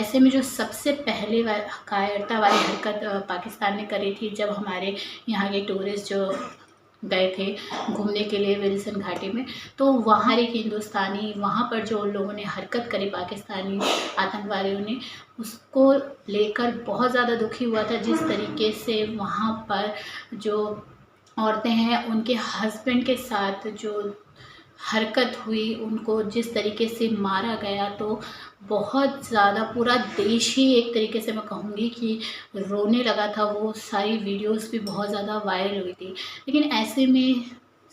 ऐसे में जो सबसे पहले कायरता वाली हरकत पाकिस्तान ने करी थी, जब हमारे यहाँ के टूरिस्ट जो गए थे घूमने के लिए विल्सन घाटी में, तो वहाँ एक हिंदुस्तानी, वहाँ पर जो लोगों ने हरकत करी पाकिस्तानी आतंकवादियों ने, उसको लेकर बहुत ज़्यादा दुखी हुआ था। जिस तरीके से वहाँ पर जो औरतें हैं उनके हस्बैंड के साथ जो हरकत हुई, उनको जिस तरीके से मारा गया, तो बहुत ज़्यादा पूरा देश ही एक तरीके से मैं कहूँगी कि रोने लगा था। वो सारी वीडियोस भी बहुत ज़्यादा वायरल हुई थी। लेकिन ऐसे में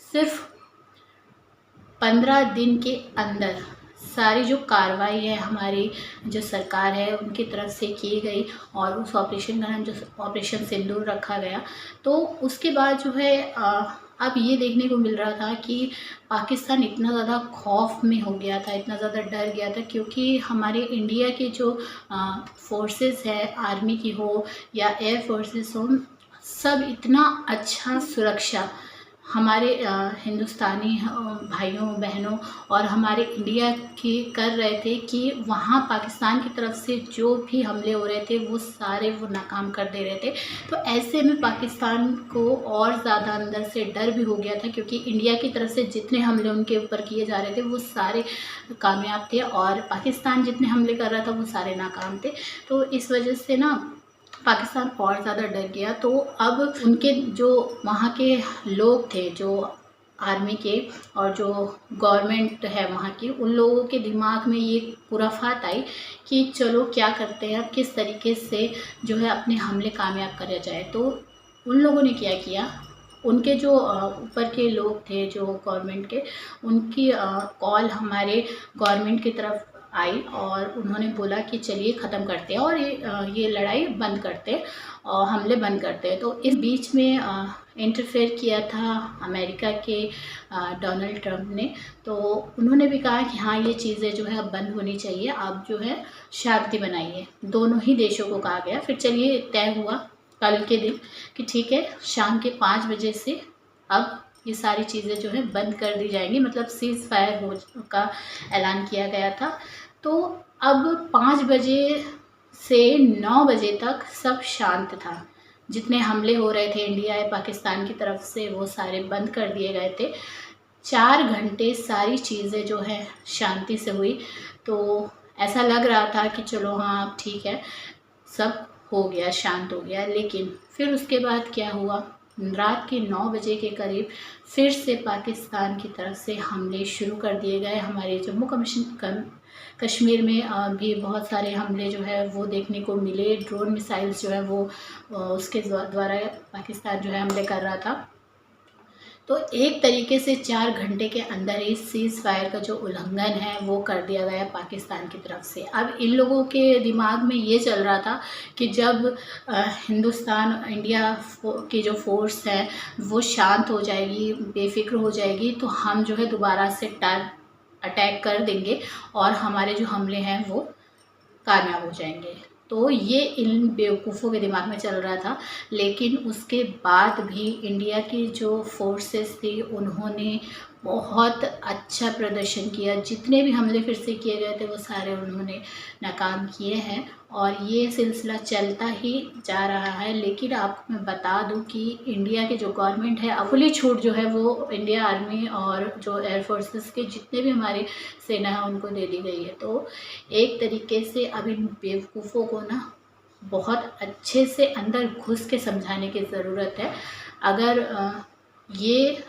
सिर्फ 15 दिन के अंदर सारी जो कार्रवाई है हमारी जो सरकार है उनकी तरफ से की गई, और उस ऑपरेशन का नाम जो ऑपरेशन सिंदूर रखा गया। तो उसके बाद जो है अब ये देखने को मिल रहा था कि पाकिस्तान इतना ज़्यादा खौफ में हो गया था, इतना ज़्यादा डर गया था, क्योंकि हमारे इंडिया के जो फोर्सेस है, आर्मी की हो या एयर फोर्सेस हो, सब इतना अच्छा सुरक्षा हमारे हिंदुस्तानी भाइयों बहनों और हमारे इंडिया की कर रहे थे कि वहाँ पाकिस्तान की तरफ से जो भी हमले हो रहे थे वो सारे वो नाकाम कर दे रहे थे। तो ऐसे में पाकिस्तान को और ज़्यादा अंदर से डर भी हो गया था, क्योंकि इंडिया की तरफ से जितने हमले उनके ऊपर किए जा रहे थे वो सारे कामयाब थे, और पाकिस्तान जितने हमले कर रहा था वो सारे नाकाम थे। तो इस वजह से ना पाकिस्तान और ज़्यादा डर गया। तो अब उनके जो वहाँ के लोग थे, जो आर्मी के और जो गवर्नमेंट है वहाँ की, उन लोगों के दिमाग में ये खुराफात आई कि चलो क्या करते हैं, अब किस तरीके से जो है अपने हमले कामयाब करा जाए। तो उन लोगों ने क्या किया, उनके जो ऊपर के लोग थे जो गवर्नमेंट के, उनकी कॉल हमारे गवर्नमेंट की तरफ आई और उन्होंने बोला कि चलिए ख़त्म करते हैं और ये लड़ाई बंद करते हैं और हमले बंद करते हैं। तो इस बीच में इंटरफेयर किया था अमेरिका के डोनाल्ड ट्रंप ने। तो उन्होंने भी कहा कि हाँ, ये चीज़ें जो है अब बंद होनी चाहिए, अब जो है शांति बनाइए। दोनों ही देशों को कहा गया। फिर चलिए तय हुआ कल के दिन कि ठीक है, शाम के 5 बजे से अब ये सारी चीज़ें जो है बंद कर दी जाएंगी, मतलब सीज़ फायर हो का ऐलान किया गया था। तो अब 5 बजे से 9 बजे तक सब शांत था। जितने हमले हो रहे थे इंडिया या पाकिस्तान की तरफ से वो सारे बंद कर दिए गए थे। 4 घंटे सारी चीज़ें जो है शांति से हुई। तो ऐसा लग रहा था कि चलो हाँ अब ठीक है, सब हो गया, शांत हो गया। लेकिन फिर उसके बाद क्या हुआ, रात के 9 बजे के करीब फिर से पाकिस्तान की तरफ से हमले शुरू कर दिए गए। हमारे जम्मू कश्मीर में भी बहुत सारे हमले जो है वो देखने को मिले। ड्रोन मिसाइल्स जो है वो उसके द्वारा पाकिस्तान जो है हमले कर रहा था। तो एक तरीके से 4 घंटे के अंदर ही सीज़ फायर का जो उल्लंघन है वो कर दिया गया पाकिस्तान की तरफ से। अब इन लोगों के दिमाग में ये चल रहा था कि जब हिंदुस्तान इंडिया की जो फोर्स है वो शांत हो जाएगी, बेफिक्र हो जाएगी, तो हम जो है दोबारा से अटैक कर देंगे और हमारे जो हमले हैं वो कामयाब हो जाएंगे। तो ये इन बेवकूफ़ों के दिमाग में चल रहा था। लेकिन उसके बाद भी इंडिया की जो फोर्सेस थी उन्होंने बहुत अच्छा प्रदर्शन किया। जितने भी हमले फिर से किए गए थे वो सारे उन्होंने नाकाम किए हैं और ये सिलसिला चलता ही जा रहा है। लेकिन आपको मैं बता दूं कि इंडिया के जो गवर्नमेंट है खुली छूट जो है वो इंडिया आर्मी और जो एयर फोर्सेस के जितने भी हमारे सेना है उनको दे दी गई है। तो एक तरीके से अब इन बेवकूफ़ों को ना बहुत अच्छे से अंदर घुस के समझाने की ज़रूरत है। अगर ये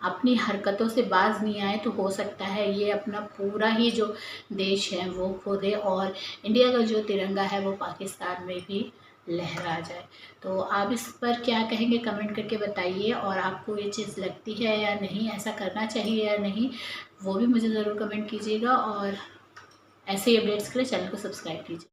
अपनी हरकतों से बाज नहीं आए तो हो सकता है ये अपना पूरा ही जो देश है वो खो दे और इंडिया का जो तिरंगा है वो पाकिस्तान में भी लहरा जाए। तो आप इस पर क्या कहेंगे, कमेंट करके बताइए। और आपको ये चीज़ लगती है या नहीं, ऐसा करना चाहिए या नहीं, वो भी मुझे ज़रूर कमेंट कीजिएगा। और ऐसे ही अपडेट्स के लिए चैनल को सब्सक्राइब कीजिए।